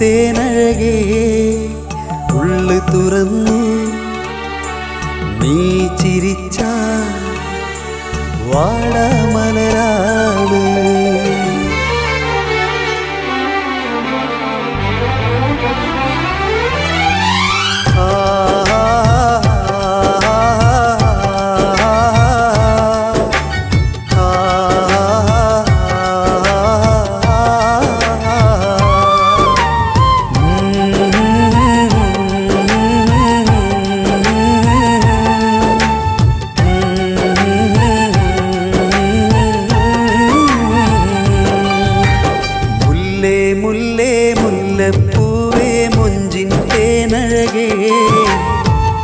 തേനഴകേ ഉള്ളു തുറന്നു നീ ചിരിച്ച വാടാമലരാണ് മുല്ലപ്പൂവേ മൊഞ്ചിൻ തേനഴകേ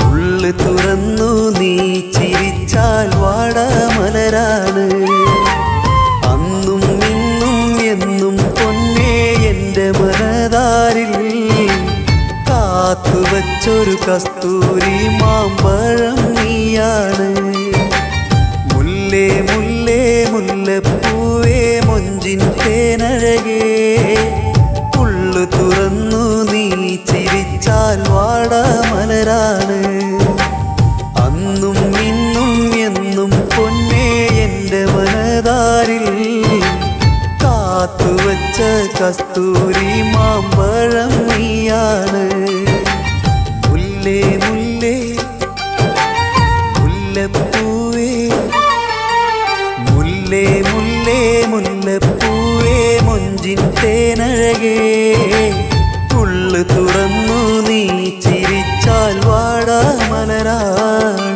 ഉള്ളു തുറന്നു നീ ചിരിച്ചാൽ വാടാമലരാണ് അന്നും ഇന്നും എന്നും പൊന്നേ എൻ്റെ മനതാരിൽ കാത്തുവച്ചൊരു കസ്തൂരി മാമ്പഴം നീയാണ് മുല്ലേ മുല്ലേ മുല്ലപ്പൂവേ മൊഞ്ചിൻ തേനഴകേ തുറന്നു നീ ചിരിച്ചാൽ വാടാമലരാണ് അന്നും ഇന്നും എന്നും പൊന്നേ എൻ്റെ മനതാരിൽ കാത്തുവച്ച കസ്തൂരി മാമ്പഴം നീയാണ് മുല്ലേ മുല്ലേ മുല്ലപ്പൂവേ മുല്ലേ മുല്ലേ മുല്ലപ്പൂവേ മൊഞ്ചിൻ തേനഴകേ ഉള്ളു തുറന്നു നീ ചിരിച്ചാൽ വാടാമലരാണ്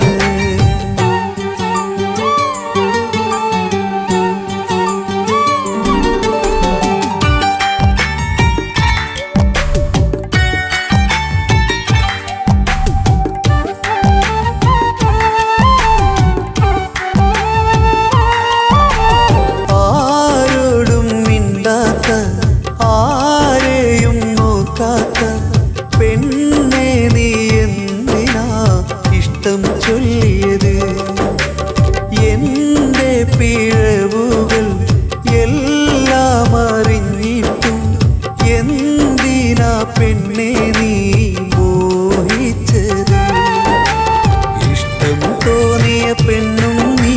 ആരോടും മിണ്ടാത്ത ആരെയും നോക്കാത്ത പെണ്ണേ നീ എന്തിനാ ഇഷ്ടം ചൊല്ലിയത് എൻ്റെ പിഴവുകൾ എല്ലാം അറിഞ്ഞിട്ടും എന്തിനാ പെണ്ണേ നീ മോഹിച്ചത് ഇഷ്ടം തോന്നിയ പെണ്ണും നീ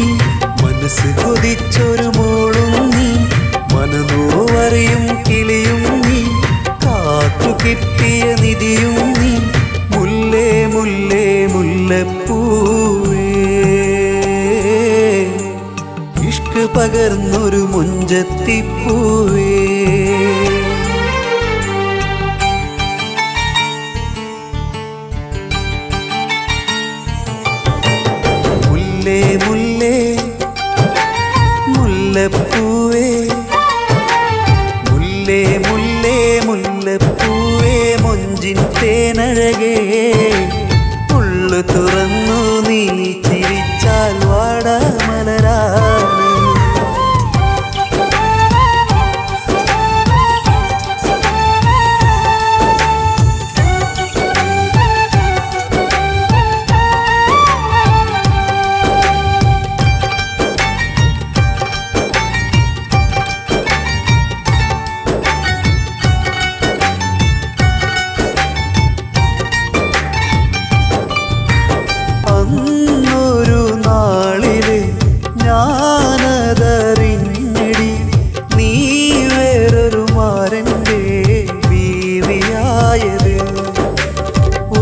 മനസ്സ് കൊതിച്ചൊരു മോളും നീ മനനോവറിയും കിളിയും നീ കാത്തു കിട്ടിയ നിധിയും നീ മുല്ലേ മുല്ലേ മുല്ലപ്പൂവേ ഇഷ്ക് പകർന്നൊരു മുഞ്ചത്തിപ്പൂവേ മുല്ലേ മുല്ലേ മുല്ലപ്പൂവേ മുല്ലേ മുല്ലേ മുല്ലപ്പൂവേ മൊഞ്ചിൻ തേനഴകേ ഉള്ളു തുറന്നു നീ ചിരിച്ചാൽ വാടാമലരാണ് അന്നൊരു നാളില് ഞാനതറിഞ്ഞടി നീ വേറൊരു മാരൻ്റെ ബീവിയായത്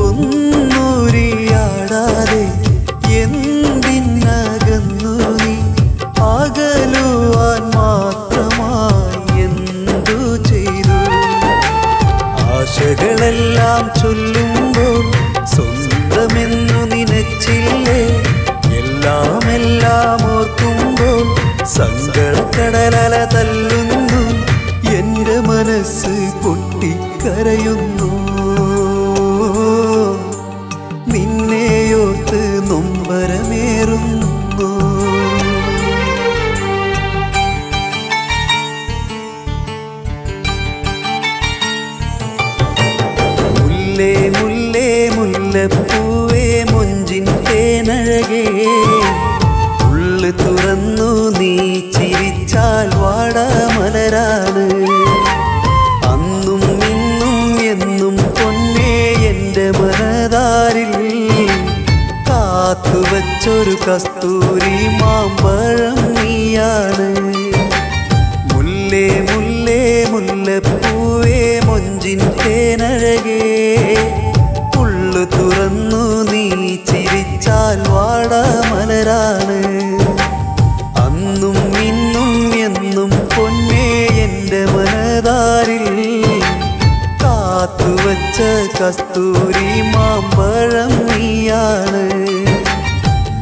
ഒന്നൂരിയാടാതെ എന്തിനകന്നു നീ അകലുവാൻ മാത്രമായി എന്തു ചെയ്തു ആശകളെല്ലാം ചൊല്ലുമ്പോൾ സ്വന്തമെന്നു നിനച്ചില്ലേ എല്ലാം എല്ലാം ഓർക്കുമ്പോൾ സങ്കടക്കടലല തല്ലുന്നു എൻ്റെ മനസ്സ് പൊട്ടിക്കരയുന്നു നിന്നെയോർത്ത് നൊമ്പരമേറുന്നു മുല്ലേ മുല്ലേ മുല്ലപ്പൂവേ മൊഞ്ചിൻ തേനഴകേ ഉള്ളു തുറന്നു നീ ചിരിച്ചാൽ വാടാമലരാണ് അന്നും ഇന്നും ചിരിച്ചൊരു കസ്തൂരി മാമ്പഴം നീയാണ്. മുല്ലേ മുല്ലേ മുല്ലപ്പൂവേ മൊഞ്ചിൻ തേനഴകേ, ഉള്ളു തുറന്നു നീ ചിരിച്ചാൽ വാടാമലരാണ്. അന്നും ഇന്നും എന്നും പൊന്നേ എൻ്റെ മനതാരിൽ കാത്തുവച്ച കസ്തൂരി മാമ്പഴം നീയാണ്.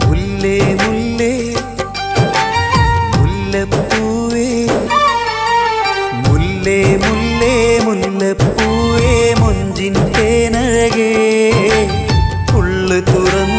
മുല്ലേ മുല്ലേ മുല്ലപ്പൂവേ, മുല്ലേ മുല്ലേ മുല്ലപ്പൂവേ മൊഞ്ചിൻ തേനഴകേ, ഉള്ളു തുറന്നു